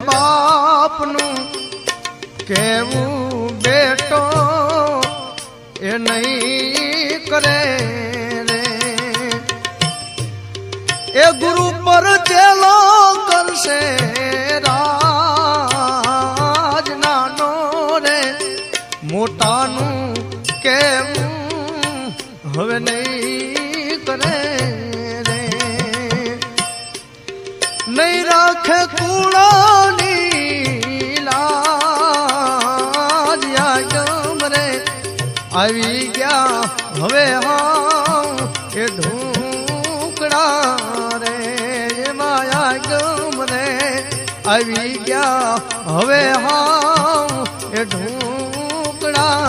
બાપનું કેવું બેટો એ નહીં કરે રે એ ગુરુ પર ચેલો કરશે રાજ નાનો રે મોટાનું કેવું હવે નહીં કરે રે નહીં રાખે કુળાની લાજ યામ રે આવી ગયા હવે હા એ ઢોકળા રે માયા ગમ રે આવી ગયા હવે હા એ ઢોકળા